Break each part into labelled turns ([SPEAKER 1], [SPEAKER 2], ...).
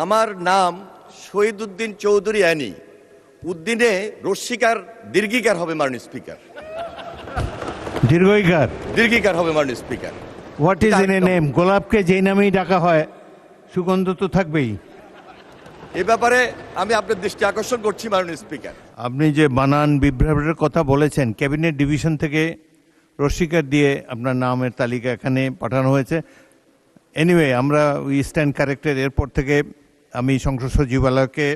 [SPEAKER 1] আমার নাম শহীদ উদ্দিন চৌধুরী অ্যানি। উদ্দিনে রস্বীকার দীর্ঘিকার হবে মাননীয় স্পিকার।
[SPEAKER 2] দীর্ঘইকার
[SPEAKER 1] দীর্ঘিকার হবে মাননীয় speaker.
[SPEAKER 2] What is in a name? গোলাপকে যেই নামেই ডাকা হয় সুগন্ধ তো থাকবেই।
[SPEAKER 1] এ ব্যাপারে আমি আপনার দৃষ্টি আকর্ষণ করছি মাননীয় স্পিকার।
[SPEAKER 2] আপনি যে বানান বিভ্রাটের কথা বলেছেন, ক্যাবিনেট ডিভিশন থেকে রস্বীকার দিয়ে আপনার নামের তালিকা এখানে পাঠানো হয়েছে। এনিওয়ে, আমরা উই স্ট্যান্ড কারেক্টেড। এরপর থেকে আমি সংসদ সচিবালয়কে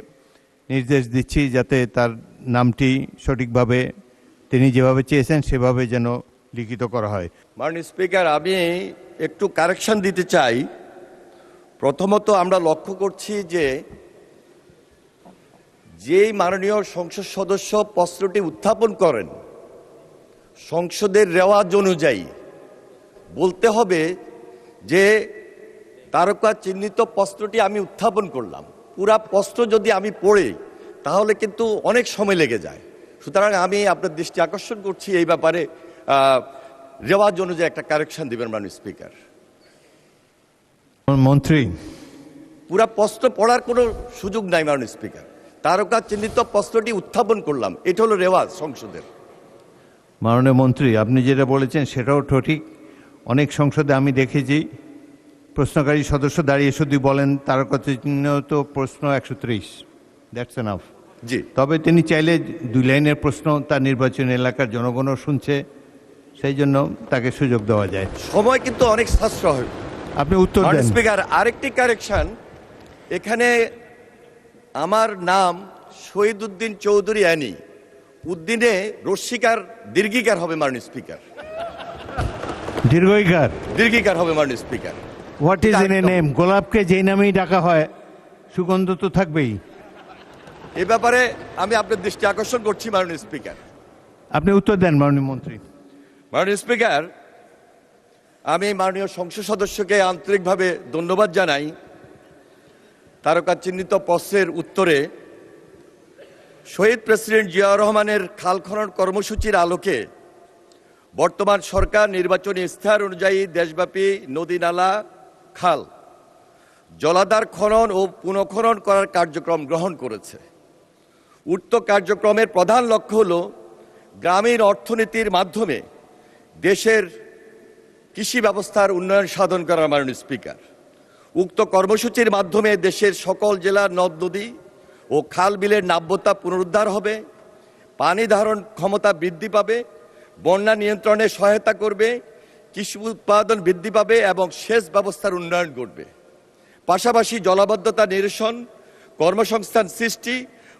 [SPEAKER 2] নির্দেশ দিচ্ছি যাতে তার নামটি সঠিকভাবে তিনি যেভাবে চেয়েছেন সেভাবে যেন লিখিত করা হয়।
[SPEAKER 1] মাননীয় স্পিকার, আমি একটু কারেকশন দিতে চাই। প্রথমত আমরা লক্ষ্য করছি যে যেই মাননীয় সংসদ সদস্য প্রশ্নটি উত্থাপন করেন সংসদের রেওয়াজ অনুযায়ী বলতে হবে যে তারকা চিহ্নিত প্রশ্নটি আমি উত্থাপন করলাম। পুরা প্রশ্ন যদি আমি পড়ি তাহলে কিন্তু অনেক সময় লেগে যায়। সুতরাং আমি আপনার দৃষ্টি আকর্ষণ করছি এই ব্যাপারে রেওয়াজ অনুযায়ী একটা কারেকশন দিবেন মাননীয় স্পিকার।
[SPEAKER 2] মন্ত্রী,
[SPEAKER 1] পুরা প্রশ্ন পড়ার কোনো সুযোগ নাই মাননীয় স্পিকার। তারকা চিহ্নিত প্রশ্নটি উত্থাপন করলাম, এটা হলো রেওয়াজ সংসদের।
[SPEAKER 2] মাননীয় মন্ত্রী, আপনি যেটা বলেছেন সেটাও সঠিক। অনেক সংসদে আমি দেখেছি প্রশ্নকারী সদস্য দাঁড়িয়ে শুধু বলেন তারকা চিহ্নিত প্রশ্ন 130, দ্যাটস এনাফ।
[SPEAKER 1] জি,
[SPEAKER 2] তবে তিনি চাইলে 2 লাইনের প্রশ্ন তার নির্বাচনী এলাকার জনগণও শুনছে, সেই জন্য তাকে সুযোগ দেওয়া যায়।
[SPEAKER 1] সময় কিন্তু অনেক সাশ্রয়।
[SPEAKER 2] আপনি উত্তর
[SPEAKER 1] মাননীয়
[SPEAKER 2] দেন।
[SPEAKER 1] স্পিকার, আরেকটি কারেকশন। এখানে আমার নাম শহীদ উদ্দিন চৌধুরী অ্যানি। উদ্দিনে রস্বীকার দীর্ঘিকার হবে মাননীয় স্পিকার।
[SPEAKER 2] দীর্ঘইকার
[SPEAKER 1] দীর্ঘিকার হবে মাননীয় speaker.
[SPEAKER 2] What is in a name? গোলাপকে যেই নামেই ডাকা হয় সুগন্ধ তো থাকবেই।
[SPEAKER 1] এ ব্যাপারে আমি আপনার দৃষ্টি আকর্ষণ করছি মাননীয় স্পিকার।
[SPEAKER 2] আপনি উত্তর দেন মাননীয় মন্ত্রী।
[SPEAKER 1] মাননীয় স্পিকার, আমি মাননীয় সংসদ সদস্যকে আন্তরিকভাবে ধন্যবাদ জানাই। তারকা চিহ্নিত প্রশ্নের উত্তরে শহীদ প্রেসিডেন্ট জিয়াউর রহমানের খাল খনন কর্মসূচির আলোকে বর্তমান সরকার নির্বাচনী ইশতেহার অনুযায়ী দেশব্যাপী নদী নালা খাল জলাধার খনন ও পুনঃখনন করার কার্যক্রম গ্রহণ করেছে। উক্ত কার্যক্রমের প্রধান লক্ষ্য হল গ্রামীণ অর্থনীতির মাধ্যমে দেশের কৃষি ব্যবস্থার উন্নয়ন সাধন করা। মাননীয় স্পিকার, উক্ত কর্মসূচির মাধ্যমে দেশের সকল জেলার নদ নদী ও খাল বিলের নাব্যতা পুনরুদ্ধার হবে, পানি ধারণ ক্ষমতা বৃদ্ধি পাবে, বন্যা নিয়ন্ত্রণে সহায়তা করবে, কৃষি উৎপাদন বৃদ্ধি পাবে এবং সেচ ব্যবস্থার উন্নয়ন করবে। পাশাপাশি জলাবদ্ধতা নিরসন, কর্মসংস্থান সৃষ্টি,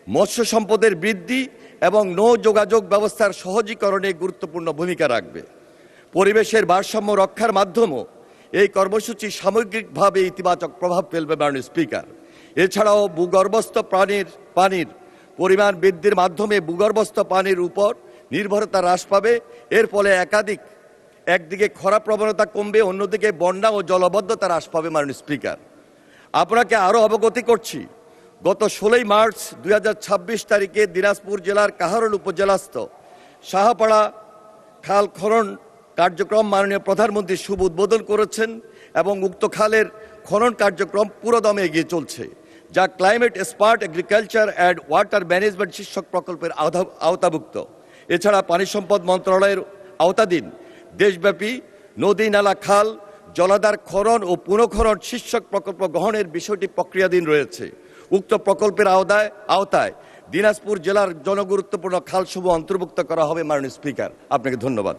[SPEAKER 1] মৎস্য সম্পদের বৃদ্ধি এবং নৌ যোগাযোগ ব্যবস্থার সহজীকরণে গুরুত্বপূর্ণ ভূমিকা রাখবে। পরিবেশের ভারসাম্য রক্ষার মাধ্যমেও এই কর্মসূচি সামগ্রিকভাবে ইতিবাচক প্রভাব ফেলবে। মাননীয় স্পিকার, এছাড়াও ভূগর্ভস্থ পানির পরিমাণ বৃদ্ধির মাধ্যমে ভূগর্ভস্থ পানির উপর নির্ভরতা হ্রাস পাবে। এর ফলে একদিকে খরা প্রবণতা কমবে, অন্যদিকে বন্যা ও জলবদ্ধতা হ্রাস পাবে। মাননীয় স্পিকার, আপনাকে আরও অবগতি করছি, গত 16 মার্চ 2026 তারিখে দিনাজপুর জেলার কাহারোল উপজেলাস্থ শাহপাড়া খাল খনন কার্যক্রম মাননীয় প্রধানমন্ত্রী শুভ উদ্বোধন করেছেন এবং উক্ত খালের খনন কার্যক্রম পুরোদমে এগিয়ে চলছে, যা climate smart agriculture and water management শীর্ষক প্রকল্পের আওতাভুক্ত। এছাড়া পানি সম্পদ মন্ত্রণালয়ের আওতাধীন দেশব্যাপী নদী নালা খাল জলাধার খনন ও পুনঃখনন শীর্ষক প্রকল্প গ্রহণের বিষয়টি প্রক্রিয়াধীন রয়েছে। উক্ত প্রকল্পের আওতায় দিনাজপুর জেলার জনগুরুত্বপূর্ণ খালসমূহ অন্তর্ভুক্ত করা হবে। মাননীয় স্পিকার, আপনাকে ধন্যবাদ।